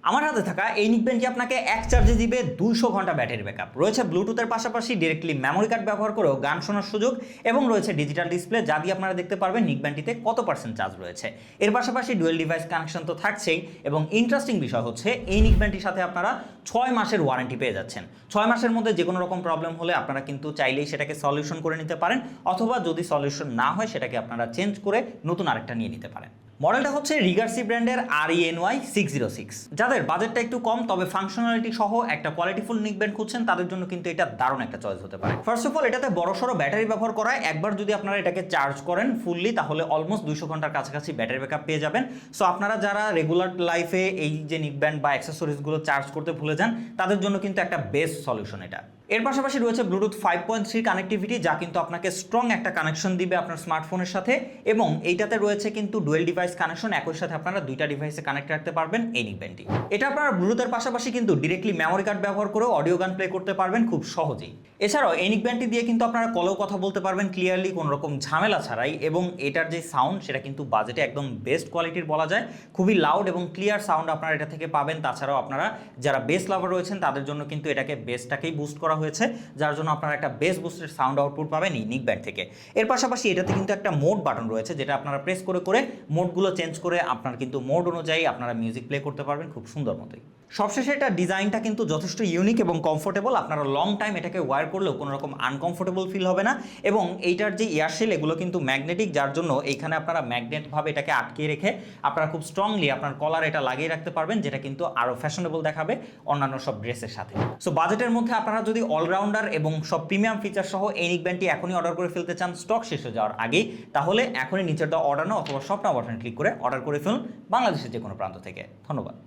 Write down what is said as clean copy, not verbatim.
আমার হাতে থাকা এই নিকব্যান্ডটি আপনাকে এক চার্জে দিবে 200 ঘন্টা ব্যাটারি ব্যাকআপ। রয়েছে ব্লুটুথের পাশাপাশি ডিরেক্টলি মেমোরি কার্ড ব্যবহার করেও গান শোনার সুযোগ এবং রয়েছে ডিজিটাল ডিসপ্লে, যা দিয়ে আপনারা দেখতে পারবেন নিকব্যান্ডটিতে কত % চার্জ রয়েছে। এর পাশাপাশি ডুয়েল ডিভাইস কানেকশন তো থাকছেই, এবং ইন্টারেস্টিং বিষয় হচ্ছে এই নিকব্যান্ডটির সাথে আপনারা 6 মাসের ওয়ারেন্টি পেয়ে যাচ্ছেন। 6 মাসের মধ্যে যে কোনো রকম প্রবলেম হলে আপনারা কিন্তু চাইলেই সেটাকে সলিউশন করে নিতে পারেন, অথবা যদি সলিউশন না হয় সেটাকে আপনারা চেঞ্জ করে নতুন আরেকটা নিয়ে নিতে পারেন। মডেলটা হচ্ছে রিগার্সি ব্র্যান্ডের RENY 606। যাদের বাজেটটা একটু কম তবে ফাংশনালিটি সহ একটা কোয়ালিটিফুল নিকব্যান্ড খুঁজছেন তাদের জন্য কিন্তু এটা দারুণ একটা চয়েস হতে পারে। ফার্স্ট অফ অল এটাতে বড়সড় ব্যাটারি ব্যবহার করায় একবার যদি আপনারা এটাকে চার্জ করেন ফুললি তাহলে অলমোস্ট 200 ঘন্টার কাছাকাছি ব্যাটারি ব্যাকআপ পেয়ে যাবেন। সো আপনারা যারা রেগুলার লাইফে এই যে নিকব্যান্ড বা অ্যাক্সেসরিজগুলো চার্জ করতে ভুলে যান তাদের জন্য কিন্তু একটা বেস্ট সলিউশন এটা। এর পাশাপাশি রয়েছে ব্লুটুথ 5.3 কানেক্টিভিটি, যা কিন্তু আপনাকে স্ট্রং একটা কানেকশন দিবে আপনার স্মার্টফোনের সাথে, এবং এইটাতে রয়েছে কিন্তু ডুয়েল ডিভাইস কানেকশন, একই সাথে আপনারা দুইটা ডিভাইসে কানেক্ট রাখতে পারবেন এই নিকব্যান্ডটি। এটা আপনারা ব্লুটুথের পাশাপাশি কিন্তু ডিরেক্টলি মেমোরি কার্ড ব্যবহার করেও অডিও গান প্লে করতে পারবেন খুব সহজেই। এছাড়াও এই নিকব্যান্ডটি দিয়ে কিন্তু আপনারা কলেও কথা বলতে পারবেন ক্লিয়ারলি, কোনো রকম ঝামেলা ছাড়াই, এবং এটার যে সাউন্ড সেটা কিন্তু বাজেটে একদম বেস্ট কোয়ালিটির বলা যায়। খুবই লাউড এবং ক্লিয়ার সাউন্ড আপনারা এটা থেকে পাবেন। তাছাড়াও আপনারা যারা বেস লাভার রয়েছেন তাদের জন্য কিন্তু এটাকে বেসটাকেই বুস্ট করা হয়েছে, যার জন্য আপনারা একটা বেস বুস্টের সাউন্ড আউটপুট পাবেন এই নিকব্যান্ড থেকে। এর পাশাপাশি এটাতে কিন্তু একটা মোড বাটন রয়েছে, যেটা আপনারা প্রেস করে করে মোডগুলো চেঞ্জ করে আপনার কিন্তু মোড অনুযায়ী আপনারা মিউজিক প্লে করতে পারবেন খুব সুন্দর মতোই। সবশেষে এটা ডিজাইনটা কিন্তু যথেষ্ট ইউনিক এবং কমফোর্টেবল। আপনারা লং টাইম এটাকে ওয়্যার করলেও কোনো রকম আনকমফোর্টেবল ফিল হবে না, এবং এইটার যে এয়ারশেল এগুলো কিন্তু ম্যাগনেটিক, যার জন্য এইখানে আপনারা ম্যাগনেটভাবে এটাকে আটকে রেখে আপনারা খুব স্ট্রংলি আপনার কলার এটা লাগিয়ে রাখতে পারবেন, যেটা কিন্তু আরও ফ্যাশনেবল দেখাবে অন্যান্য সব ড্রেসের সাথে। সো বাজেটের মধ্যে আপনারা যদি অলরাউন্ডার এবং সব প্রিমিয়াম ফিচার সহ এই নিকব্যান্ডটি এখনই অর্ডার করে ফেলতে চান স্টক শেষ হয়ে যাওয়ার আগেই, তাহলে এখনই নিচের দেওয়া অর্ডার নাও অথবা শপ নাও বাটনে ক্লিক করে অর্ডার করে ফেলুন বাংলাদেশের যে কোনো প্রান্ত থেকে। ধন্যবাদ।